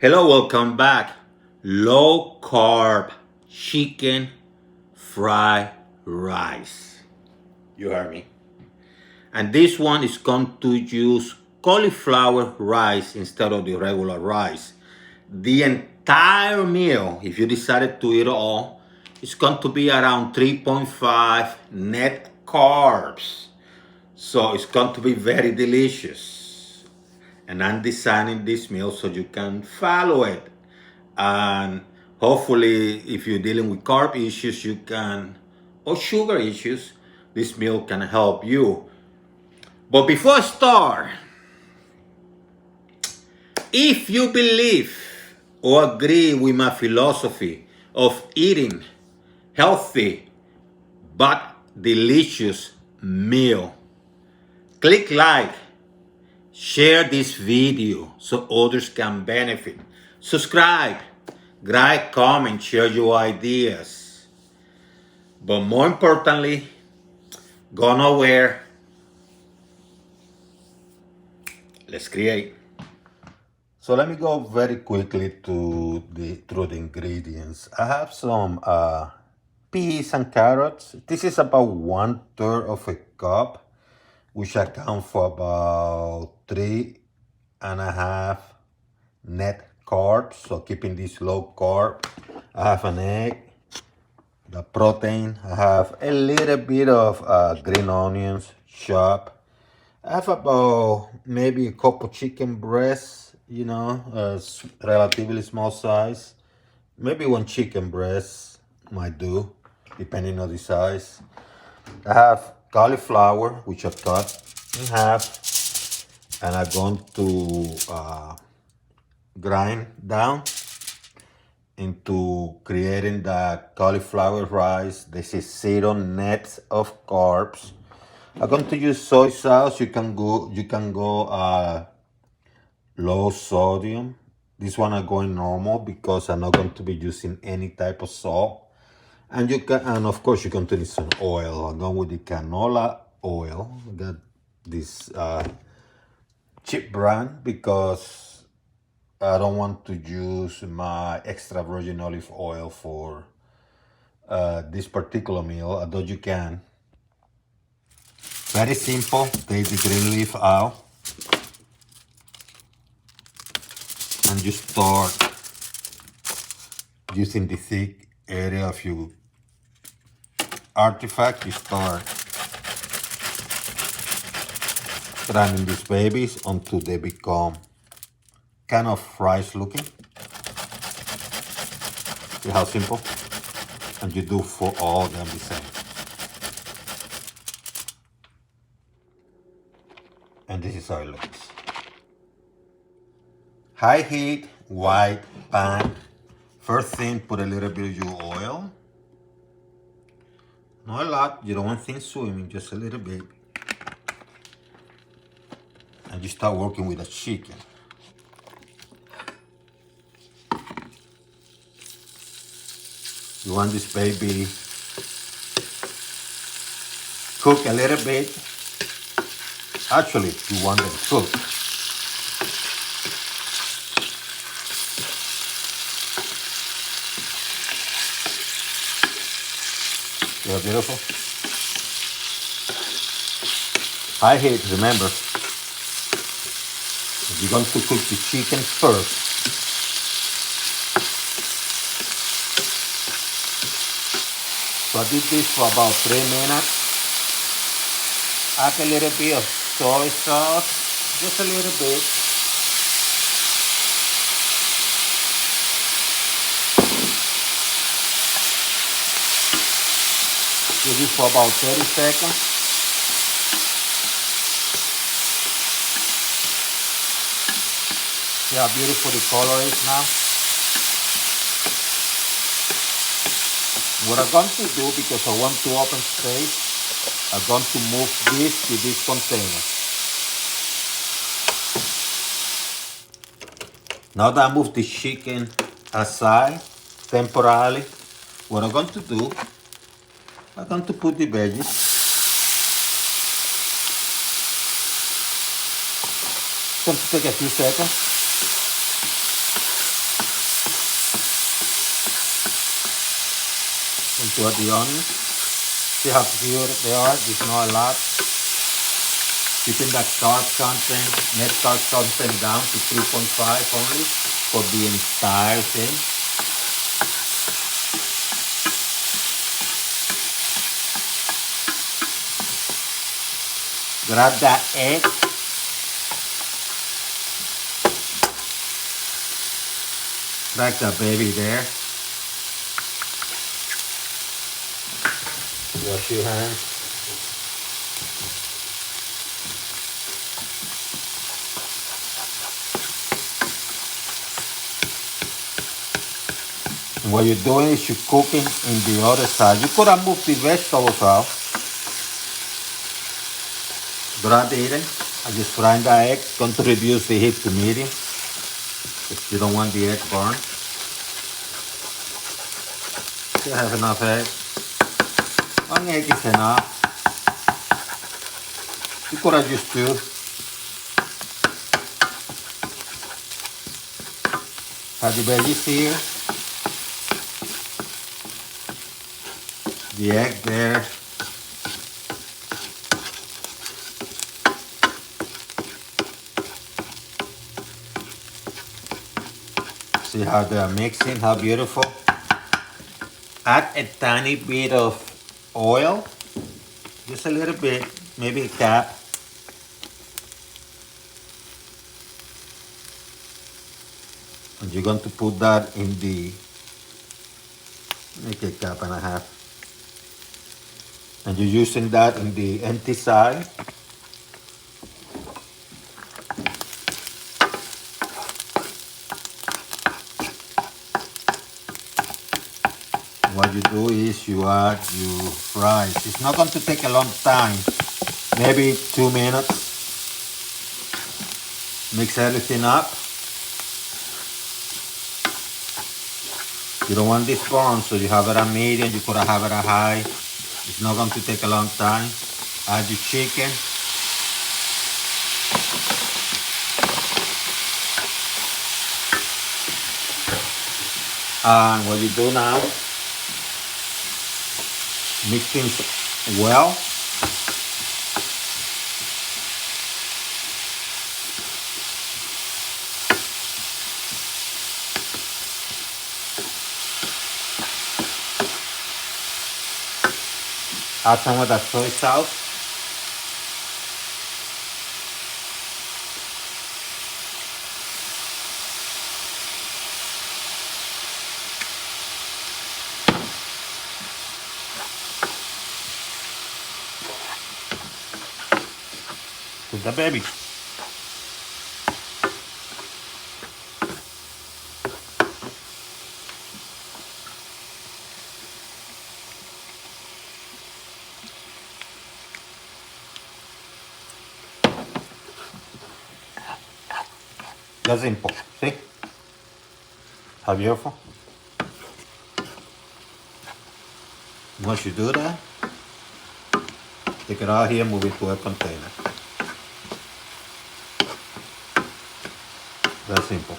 Hello, welcome back. Low carb chicken fried rice. You heard me. And this one is going to use cauliflower rice instead of the regular rice. The entire meal, if you decided to eat it all, is going to be around 3.5 net carbs. So it's going to be very delicious. And I'm designing this meal so you can follow it. And hopefully, if you're dealing with carb issues, you can, or sugar issues, this meal can help you. But before I start, if you believe or agree with my philosophy of eating healthy but delicious meal, click like, share this video so others can benefit. Subscribe, write, comment, share your ideas. But more importantly, go nowhere. Let's create. So let me go very quickly through the ingredients. I have some peas and carrots. This is about 1/3 of a cup, which account for about 3.5 net carbs. So keeping this low carb. I have an egg, the protein. I have a little bit of green onions chopped. I have about maybe a couple chicken breasts, relatively small size. Maybe one chicken breast might do, depending on the size. I have cauliflower, which I cut in half, and I'm going to grind down into creating the cauliflower rice. This is 0 net of carbs. I'm going to use soy sauce. You can go low sodium. This one I'm going normal because I'm not going to be using any type of salt. And of course you're going to need some oil. I'm going with the canola oil. I got this cheap brand because I don't want to use my extra virgin olive oil for this particular meal, although you can. Very simple. Take the green leaf out and you start using the thick area of your artifact. You start grinding these babies until they become kind of rice looking. See how simple? And you do for all of them the same. And this is how it looks. High heat, white pan. First thing, put a little bit of your oil. Not a lot, you don't want things swimming, just a little bit. And you start working with the chicken. You want this baby cook a little bit. Actually, you want them cooked. They're beautiful. High heat, remember. You're going to cook the chicken first. So I did this for about 3 minutes. Add a little bit of soy sauce, just a little bit. Do this for about 30 seconds. See how beautiful the color is now? What I'm going to do, because I want to open space, I'm going to move this to this container. Now that I moved the chicken aside temporarily, what I'm going to do, I'm going to put the veggies. It's going to take a few seconds. into the onions. See how pure they are? There's not a lot. Keeping that carb content, net carb content down to 3.5 only for the entire thing. Grab that egg. Crack that baby there. Wash your hands. And what you're doing is you're cooking in the other side. You could have moved the vegetables out. Grab it and just frying the egg. Going to reduce the heat to medium if you don't want the egg burned. You have enough egg. One egg is enough. You could have used two. Have the veggies here. The egg there. See how they're mixing, how beautiful. Add a tiny bit of oil, just a little bit, maybe a cap. And you're going to put that in the, make a cup and a half. And you're using that in the empty side. What you do is you add your fries. It's not going to take a long time, maybe 2 minutes. Mix everything up. You don't want this burned, so you have it at medium, you could have it at high. It's not going to take a long time. Add your chicken. And what you do now, mix things well. Add some of that soy sauce. Put the baby. That's simple. See? How beautiful. Once you do that, take it out here, move it to a container. That's simple.